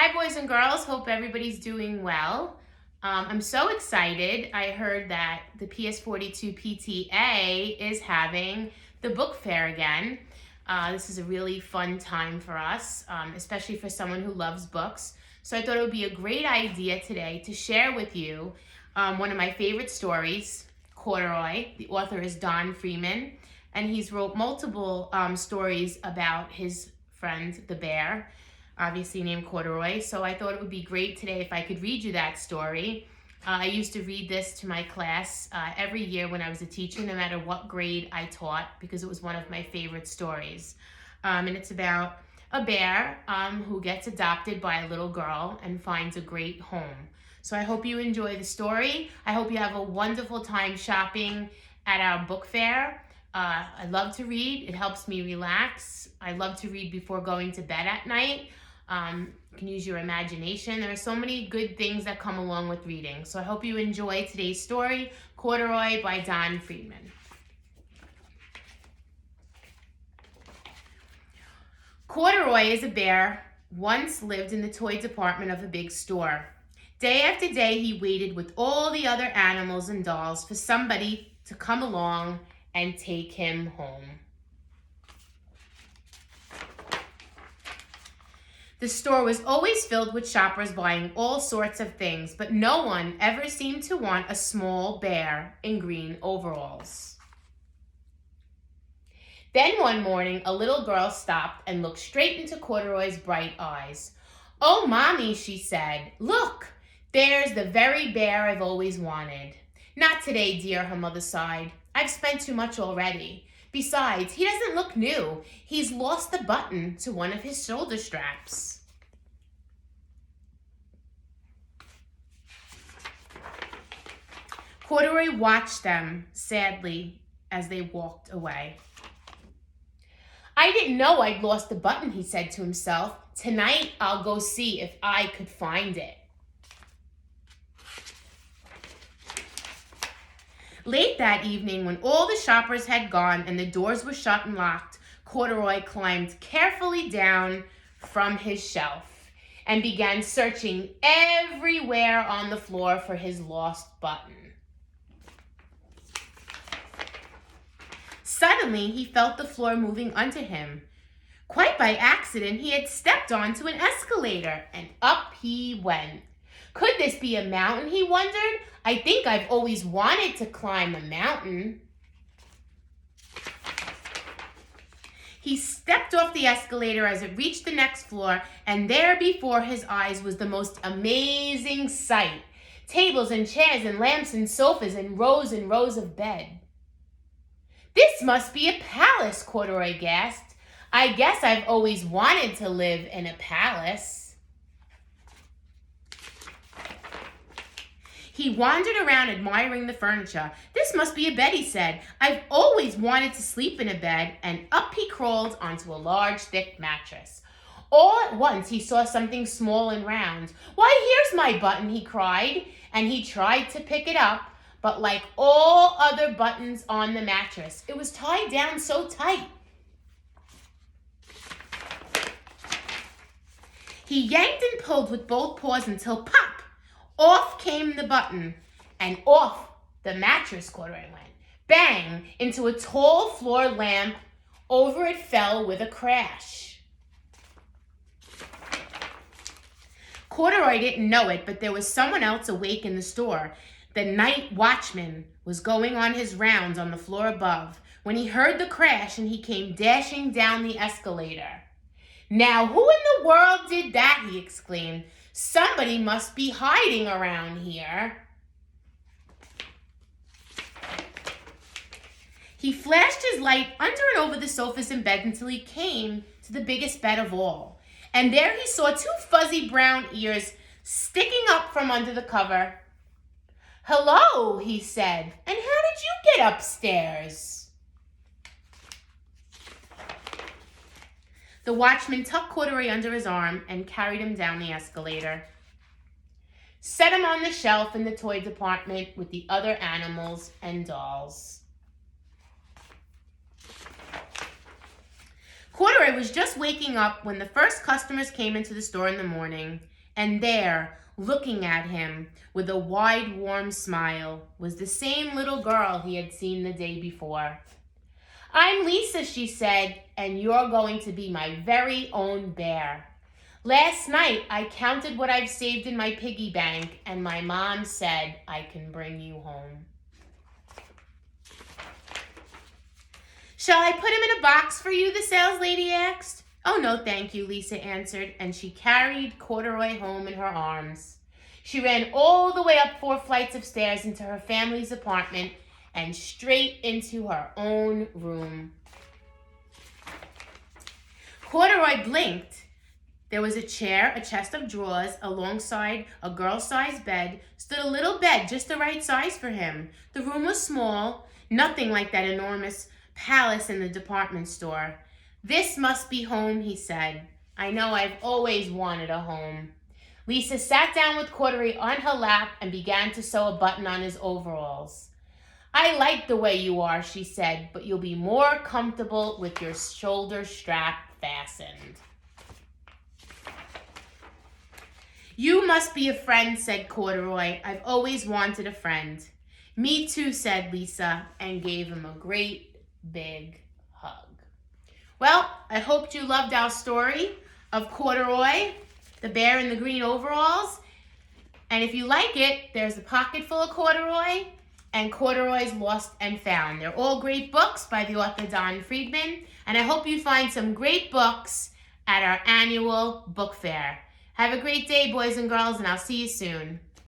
Hi, boys and girls. Hope everybody's doing well. I'm so excited. I heard that the PS42 PTA is having the book fair again. This is a really fun time for us, especially for someone who loves books. So I thought it would be a great idea today to share with you one of my favorite stories, Corduroy. The author is Don Freeman, and he's wrote multiple stories about his friend, the bear, obviously named Corduroy. So I thought it would be great today if I could read you that story. I used to read this to my class every year when I was a teacher, no matter what grade I taught, because it was one of my favorite stories. And it's about a bear who gets adopted by a little girl and finds a great home. So I hope you enjoy the story. I hope you have a wonderful time shopping at our book fair. I love to read. It helps me relax. I love to read before going to bed at night. You can use your imagination. There are so many good things that come along with reading. So I hope you enjoy today's story, Corduroy by Don Freeman. Corduroy is a bear, once lived in the toy department of a big store. Day after day, he waited with all the other animals and dolls for somebody to come along and take him home. The store was always filled with shoppers buying all sorts of things, but no one ever seemed to want a small bear in green overalls. Then one morning, a little girl stopped and looked straight into Corduroy's bright eyes. "Oh, Mommy," she said, "look, there's the very bear I've always wanted." "Not today, dear," her mother sighed. "I've spent too much already. Besides, he doesn't look new. He's lost the button to one of his shoulder straps." Corduroy watched them sadly as they walked away. "I didn't know I'd lost the button," he said to himself. "Tonight I'll go see if I could find it." Late that evening, when all the shoppers had gone and the doors were shut and locked, Corduroy climbed carefully down from his shelf and began searching everywhere on the floor for his lost button. Suddenly, he felt the floor moving under him. Quite by accident, he had stepped onto an escalator, and up he went. Could this be a mountain, he wondered? I think I've always wanted to climb a mountain. He stepped off the escalator as it reached the next floor, and there before his eyes was the most amazing sight. Tables and chairs and lamps and sofas and rows of bed. "This must be a palace," Corduroy gasped. "I guess I've always wanted to live in a palace." He wandered around admiring the furniture. "This must be a bed," he said. "I've always wanted to sleep in a bed," and up he crawled onto a large, thick mattress. All at once, he saw something small and round. "Why, here's my button," he cried, and he tried to pick it up, but like all other buttons on the mattress, it was tied down so tight. He yanked and pulled with both paws until pop! Off came the button, and off the mattress Corduroy went. Bang! Into a tall floor lamp. Over it fell with a crash. Corduroy didn't know it, but there was someone else awake in the store. The night watchman was going on his rounds on the floor above when he heard the crash, and he came dashing down the escalator. "Now, who in the world did that?" he exclaimed. "Somebody must be hiding around here." He flashed his light under and over the sofas and bed until he came to the biggest bed of all. And there he saw two fuzzy brown ears sticking up from under the cover. "Hello," he said, "and how did you get upstairs?" The watchman tucked Corduroy under his arm and carried him down the escalator. Set him on the shelf in the toy department with the other animals and dolls. Corduroy was just waking up when the first customers came into the store in the morning, and there, looking at him with a wide, warm smile, was the same little girl he had seen the day before. "I'm Lisa," she said, "and you're going to be my very own bear. Last night, I counted what I've saved in my piggy bank, and my mom said I can bring you home." "Shall I put him in a box for you?" the sales lady asked. "Oh, no, thank you," Lisa answered, and she carried Corduroy home in her arms. She ran all the way up 4 flights of stairs into her family's apartment and straight into her own room. Corduroy blinked. There was a chair, a chest of drawers, alongside a girl-sized bed, stood a little bed just the right size for him. The room was small, nothing like that enormous palace in the department store. "This must be home," he said. "I know I've always wanted a home." Lisa sat down with Corduroy on her lap and began to sew a button on his overalls. "I like the way you are," she said, "but you'll be more comfortable with your shoulder strap fastened." "You must be a friend," said Corduroy. "I've always wanted a friend." "Me too," said Lisa, and gave him a great big hug. Well, I hoped you loved our story of Corduroy, the bear in the green overalls. And if you like it, there's a pocket full of Corduroy and Corduroy's Lost and Found. They're all great books by the author Don Friedman. And I hope you find some great books at our annual book fair. Have a great day, boys and girls, and I'll see you soon.